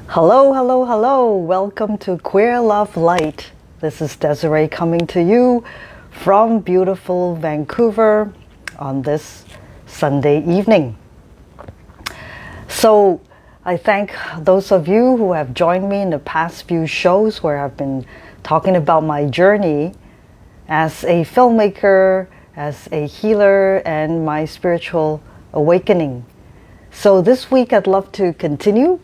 Hello, hello, hello. Welcome to Queer.Love.Light. This is Desiree coming to you from beautiful Vancouver on this Sunday evening. So I thank those of you who have joined me in the past few shows where I've been talking about my journey as a filmmaker, as a healer, and my spiritual awakening. So this week I'd love to continue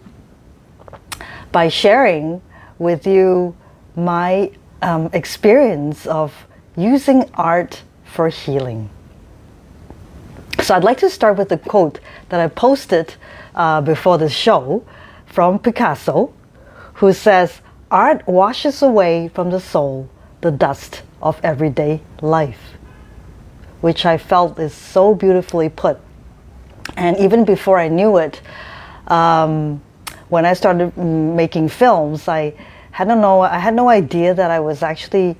by sharing with you my experience of using art for healing. So I'd like to start with a quote that I posted before the show from Picasso, who says, "Art washes away from the soul the dust of everyday life," which I felt is so beautifully put. And even before I knew it, when I started making films, I had no idea that I was actually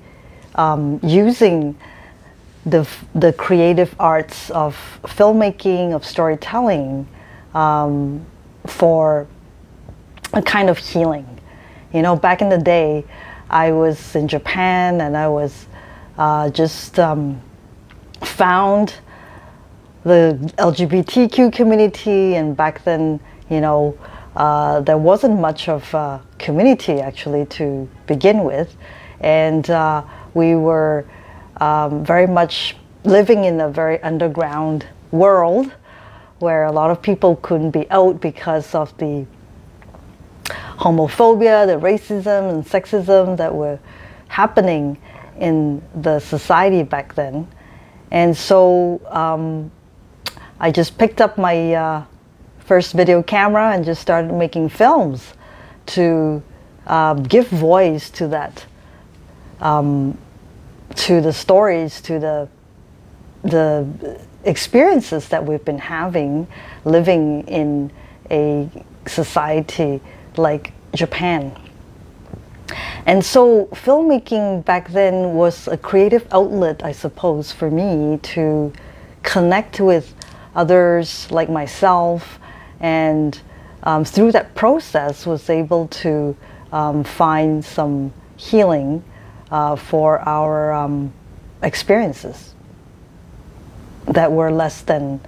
using the creative arts of filmmaking, of storytelling, for a kind of healing. You know, back in the day, I was in Japan and I was just found the LGBTQ community, and back then, you know, there wasn't much of a community actually to begin with, and we were very much living in a very underground world where a lot of people couldn't be out because of the homophobia, the racism and sexism that were happening in the society back then. And so I just picked up my first video camera and just started making films to give voice to that, to the stories, to the experiences that we've been having living in a society like Japan. And so filmmaking back then was a creative outlet, I suppose, for me to connect with others like myself, and through that process was able to find some healing for our experiences that were less than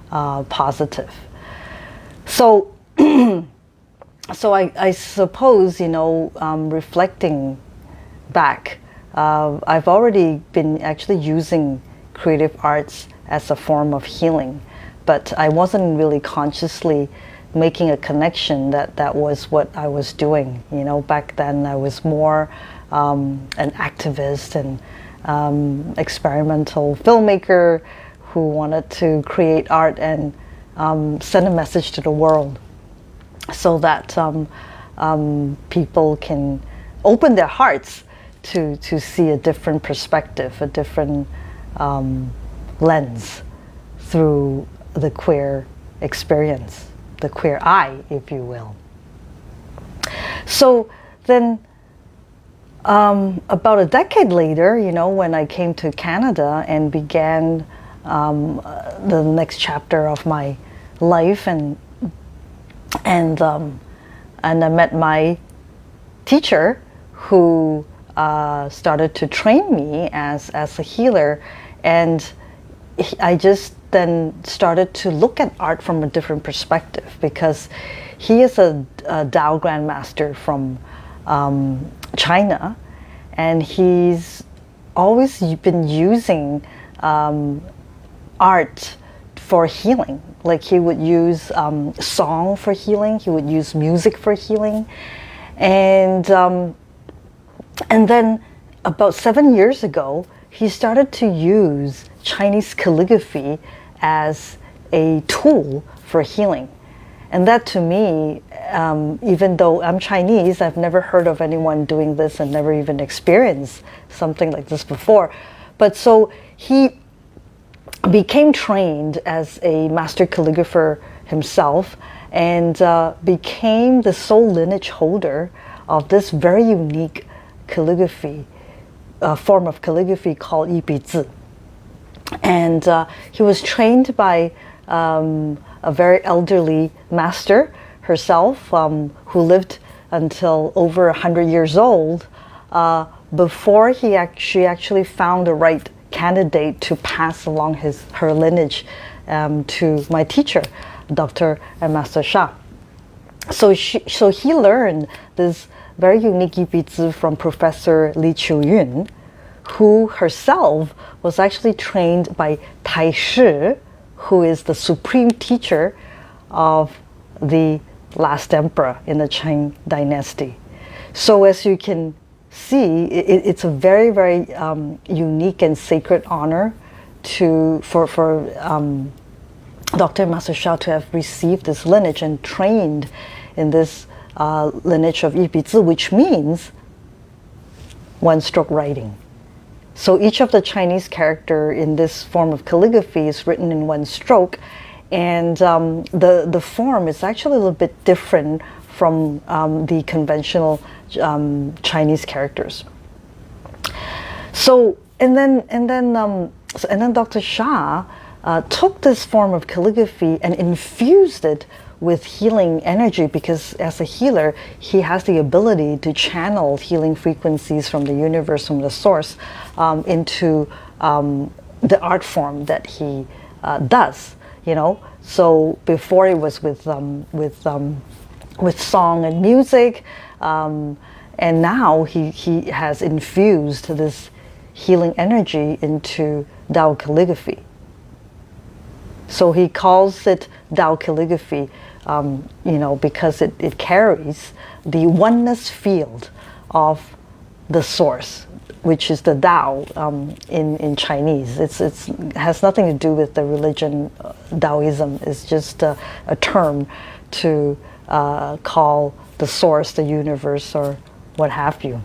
positive. So so I suppose, you know, reflecting back, I've already been actually using creative arts as a form of healing, but I wasn't really consciously making a connection that that was what I was doing. You know, back then I was more an activist and experimental filmmaker who wanted to create art and send a message to the world so that people can open their hearts to see a different perspective, a different lens through the queer experience, the queer eye, if you will. So then about a decade later, you know, when I came to Canada and began the next chapter of my life, and I met my teacher who started to train me as a healer, and I just then started to look at art from a different perspective, because he is a Tao grandmaster from China, and he's always been using art for healing. Like he would use song for healing, he would use music for healing, and then about 7 years ago, he started to use Chinese calligraphy as a tool for healing. And that to me, even though I'm Chinese, I've never heard of anyone doing this and never even experienced something like this before. But so he became trained as a master calligrapher himself, and became the sole lineage holder of this very unique calligraphy, form of calligraphy called 一笔字. And he was trained by a very elderly master herself, who lived until over 100 years old, before she actually found the right candidate to pass along her lineage to my teacher, Dr. and Master Sha. So he learned this very unique Yibizi from Professor Li Qiuyun, who herself was actually trained by Tai Shi, who is the supreme teacher of the last emperor in the Qing dynasty. So as you can see, it's a very, very unique and sacred honor for Dr. Master Sha to have received this lineage and trained in this lineage of Yibizi, which means one-stroke writing. So each of the Chinese character in this form of calligraphy is written in one stroke, and the form is actually a little bit different from the conventional Chinese characters. So and then Dr. Sha took this form of calligraphy and infused it with healing energy, because as a healer, he has the ability to channel healing frequencies from the universe, from the source, into the art form that he does. You know, so before it was with song and music, and now he has infused this healing energy into Tao calligraphy. So he calls it Tao calligraphy, you know, because it carries the oneness field of the source, which is the Tao in Chinese. It has nothing to do with the religion. Taoism is just a term to call the source, the universe, or what have you.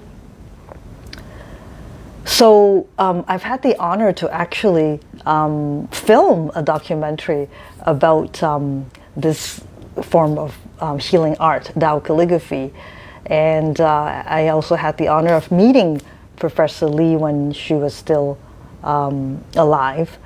So I've had the honor to actually film a documentary about this form of healing art, Tao calligraphy. And I also had the honor of meeting Professor Li when she was still alive.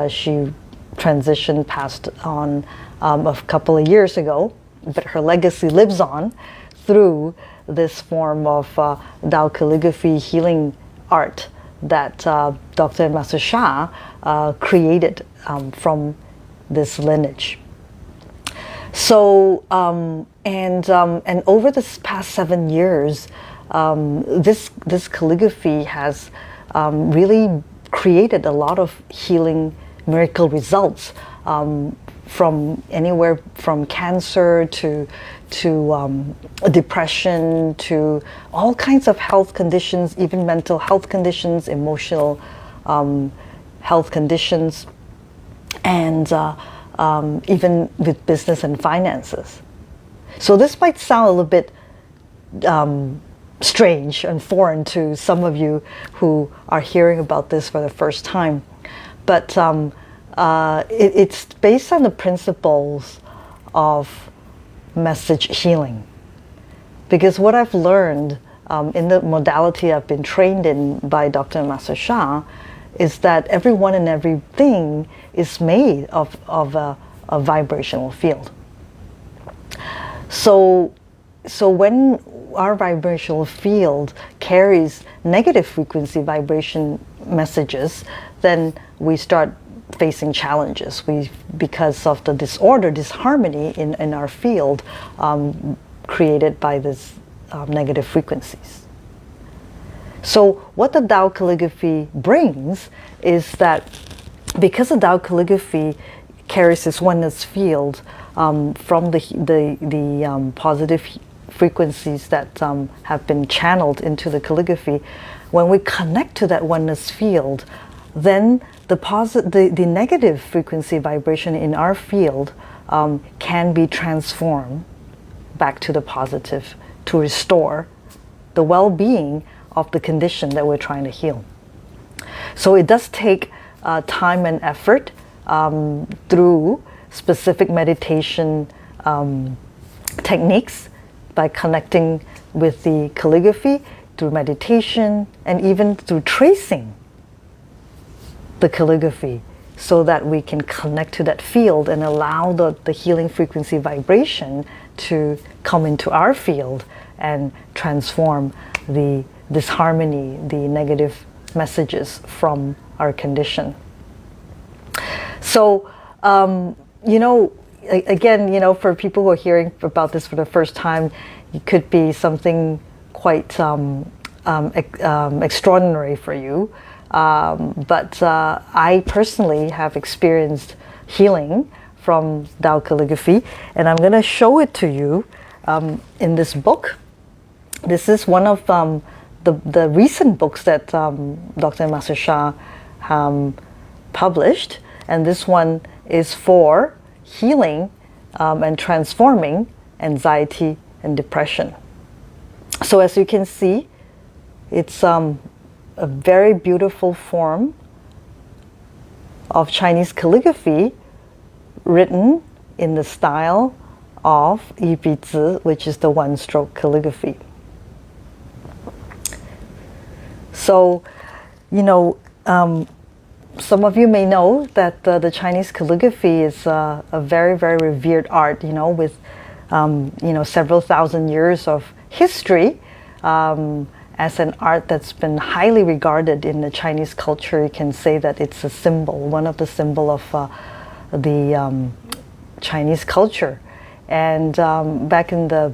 She transitioned, passed on a couple of years ago, but her legacy lives on through this form of Tao calligraphy healing art that Dr. and Master Sha created from this lineage. So and over this past 7 years, this calligraphy has really created a lot of healing miracle results, from anywhere from cancer to depression, to all kinds of health conditions, even mental health conditions, emotional health conditions, and even with business and finances. So this might sound a little bit strange and foreign to some of you who are hearing about this for the first time, but it's based on the principles of message healing. Because what I've learned in the modality I've been trained in by Dr. and Master Sha is that everyone and everything is made of a vibrational field. So when our vibrational field carries negative frequency vibration messages, then we start facing challenges. Because of the disorder, disharmony in our field created by this negative frequencies. So what the Tao calligraphy brings is that because the Tao calligraphy carries this oneness field from the positive frequencies that have been channeled into the calligraphy, when we connect to that oneness field, then the negative frequency vibration in our field can be transformed back to the positive, to restore the well-being of the condition that we're trying to heal. So it does take time and effort through specific meditation techniques, by connecting with the calligraphy, through meditation, and even through tracing the calligraphy, so that we can connect to that field and allow the healing frequency vibration to come into our field and transform the disharmony, the negative messages from our condition. So, you know, again, you know, for people who are hearing about this for the first time, it could be something quite extraordinary for you. But I personally have experienced healing from Tao calligraphy, and I'm going to show it to you in this book. This is one of the recent books that Dr. Master Sha published, and this one is for healing and transforming anxiety and depression. So as you can see, it's a very beautiful form of Chinese calligraphy written in the style of yibizi, which is the one-stroke calligraphy. So, you know, some of you may know that the Chinese calligraphy is a very, very revered art, you know, with, you know, several thousand years of history. As an art that's been highly regarded in the Chinese culture. You can say that it's a symbol, one of the symbol of the Chinese culture. And back in the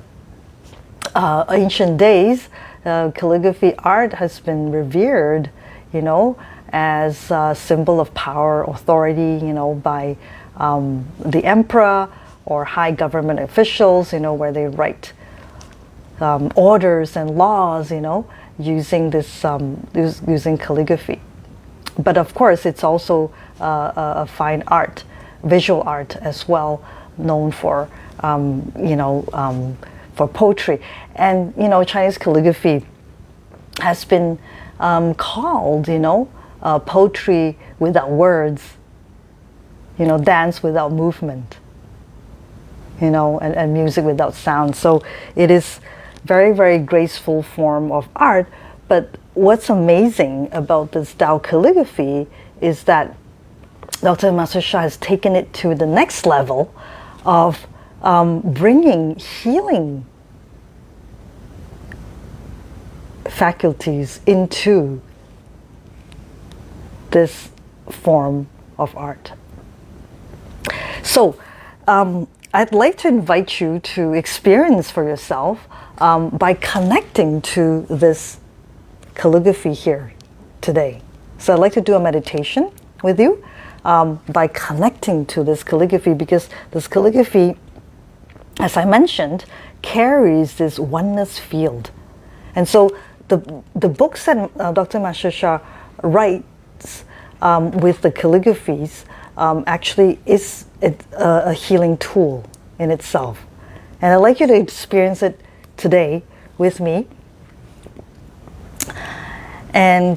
ancient days, calligraphy art has been revered, you know, as a symbol of power, authority, you know, by the emperor or high government officials, you know, where they write orders and laws, you know, using this using calligraphy. But of course, it's also a fine art, visual art as well, known for you know, for poetry. And you know, Chinese calligraphy has been called, you know, poetry without words, you know, dance without movement, you know, and music without sound. So it is very, very graceful form of art. But what's amazing about this Tao calligraphy is that Dr. Master Sha has taken it to the next level of bringing healing faculties into this form of art. So I'd like to invite you to experience for yourself by connecting to this calligraphy here today. So I'd like to do a meditation with you by connecting to this calligraphy, because this calligraphy, as I mentioned, carries this oneness field. And so the books that Dr. Master Sha writes with the calligraphies actually is a healing tool in itself. And I'd like you to experience it today with me, and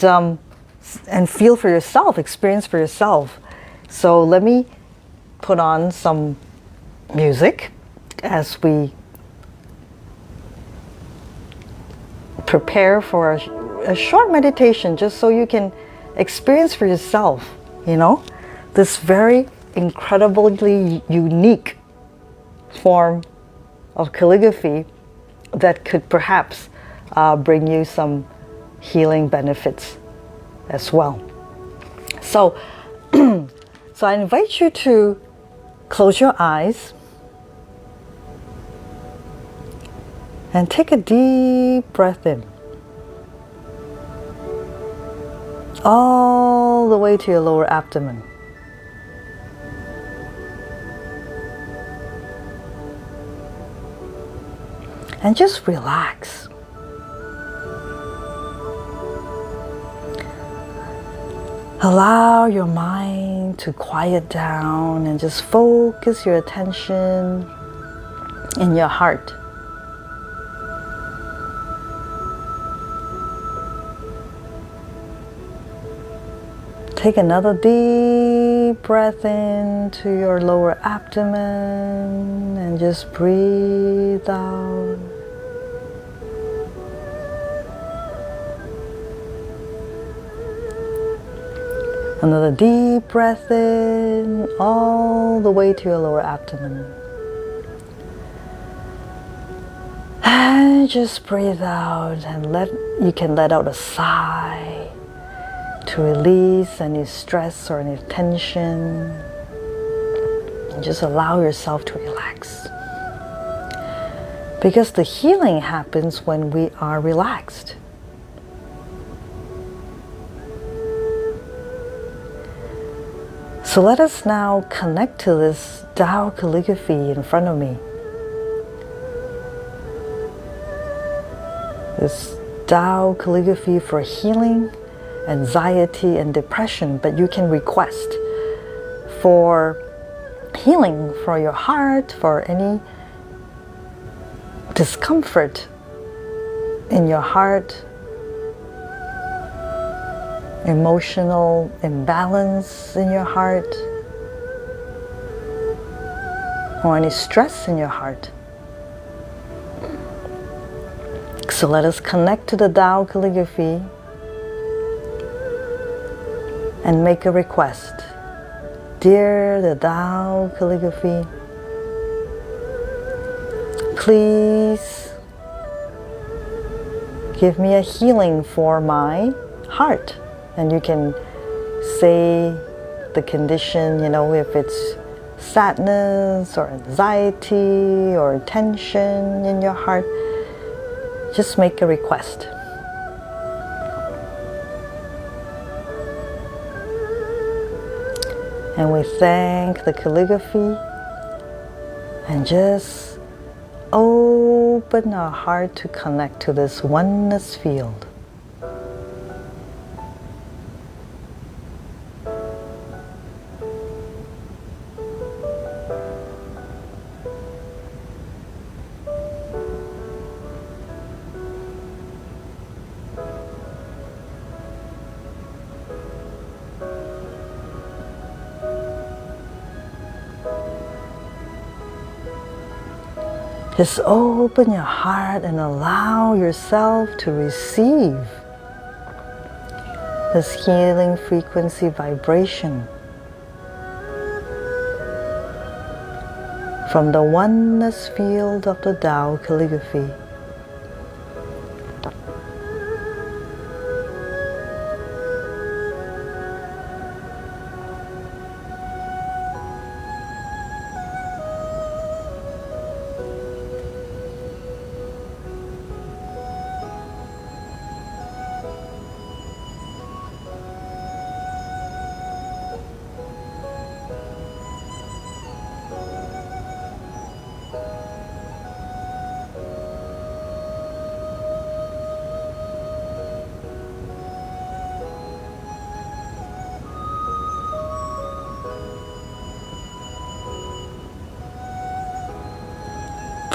feel for yourself, experience for yourself. So let me put on some music as we prepare for a short meditation, just so you can experience for yourself, you know, this very incredibly unique form of calligraphy that could perhaps bring you some healing benefits as well. So, so I invite you to close your eyes and take a deep breath in, all the way to your lower abdomen. And just relax. Allow your mind to quiet down and just focus your attention in your heart. Take another deep breath into your lower abdomen and just breathe out. Another deep breath in all the way to your lower abdomen. you just breathe out and you can let out a sigh to release any stress or any tension. And just allow yourself to relax. Because the healing happens when we are relaxed. So let us now connect to this Tao calligraphy in front of me. This Tao calligraphy for healing, anxiety, and depression, but you can request for healing for your heart, for any discomfort in your heart, emotional imbalance in your heart, or any stress in your heart. So let us connect to the Tao calligraphy and make a request. Dear the Tao calligraphy, please give me a healing for my heart. And you can say the condition, if it's sadness or anxiety or tension in your heart. Just make a request. And we thank the calligraphy and just open our heart to connect to this oneness field. Just open your heart and allow yourself to receive this healing frequency vibration from the oneness field of the Tao calligraphy.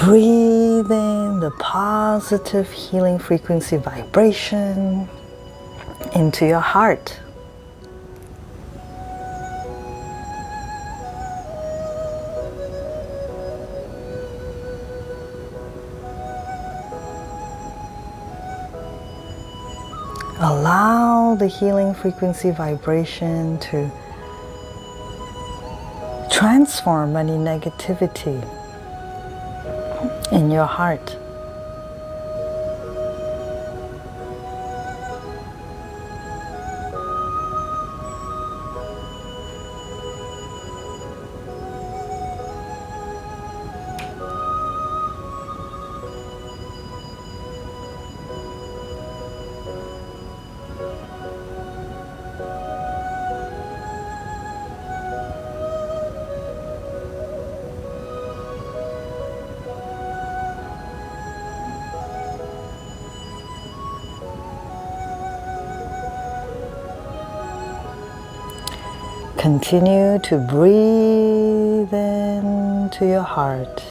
Breathe in the positive healing frequency vibration into your heart. Allow the healing frequency vibration to transform any negativity in your heart. Continue to breathe into your heart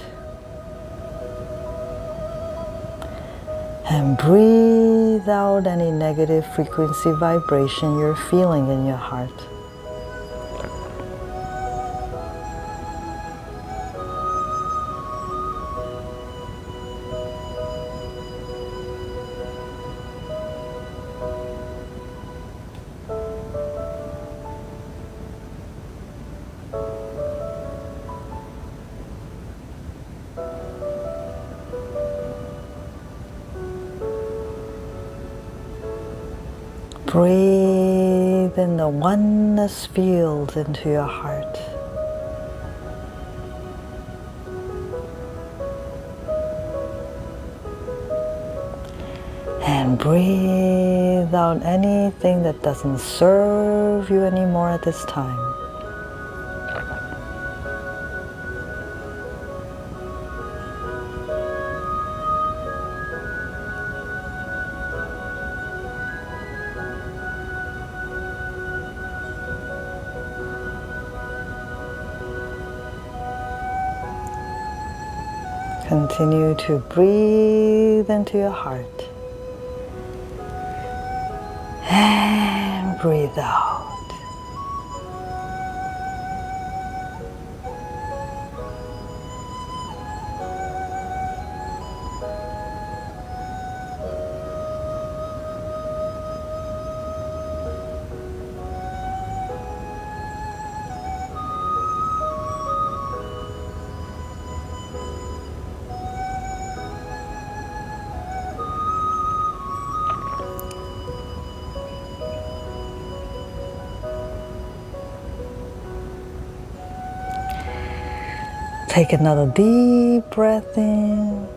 and breathe out any negative frequency vibration you're feeling in your heart. Breathe in the oneness field into your heart. And breathe out anything that doesn't serve you anymore at this time. Continue to breathe into your heart. And breathe out. Take another deep breath in.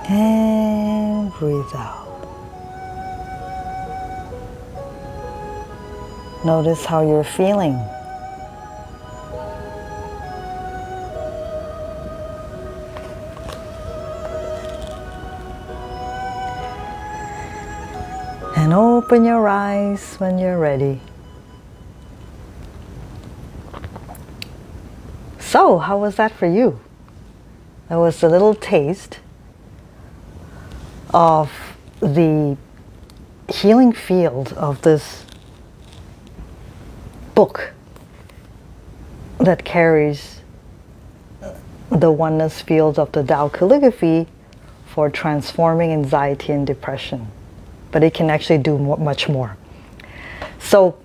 And breathe out. Notice how you're feeling. And open your eyes when you're ready. So, how was that for you? That was a little taste of the healing field of this book that carries the oneness field of the Tao calligraphy for transforming anxiety and depression. But it can actually do much more. So,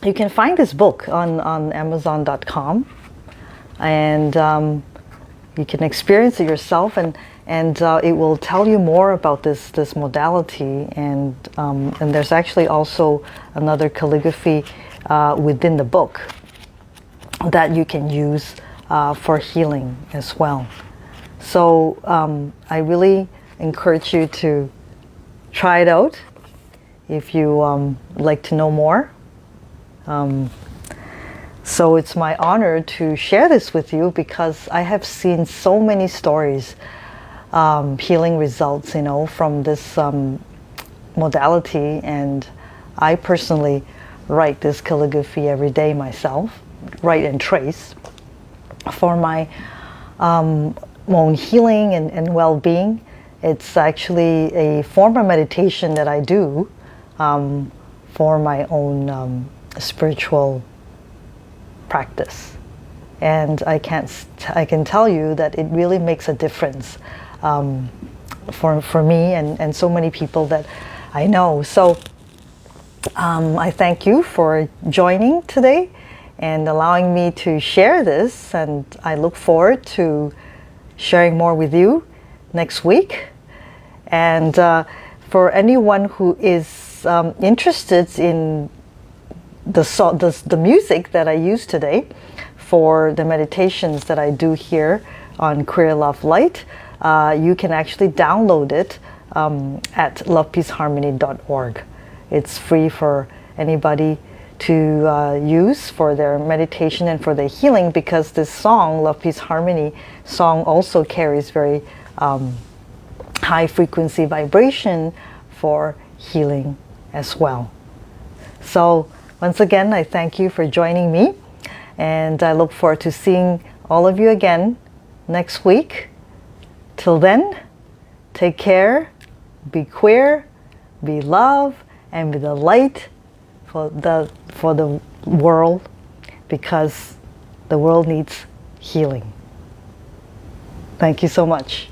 you can find this book on Amazon.com. And you can experience it yourself, and it will tell you more about this modality. And there's actually also another calligraphy within the book that you can use for healing as well. So I really encourage you to try it out if you like to know more. So it's my honor to share this with you because I have seen so many stories, healing results, from this modality. And I personally write this calligraphy every day myself, write and trace for my own healing and well-being. It's actually a form of meditation that I do for my own spiritual practice, and I can tell you that it really makes a difference for me and so many people that I know. So I thank you for joining today and allowing me to share this, and I look forward to sharing more with you next week. And for anyone who is interested in the music that I use today for the meditations that I do here on Queer.Love.Light, you can actually download it at lovepeaceharmony.org. It's free for anybody to use for their meditation and for their healing, because this song, Love, Peace, Harmony song, also carries very high frequency vibration for healing as well. So once again, I thank you for joining me, and I look forward to seeing all of you again next week. Till then, take care, be queer, be love, and be the light for the world, because the world needs healing. Thank you so much.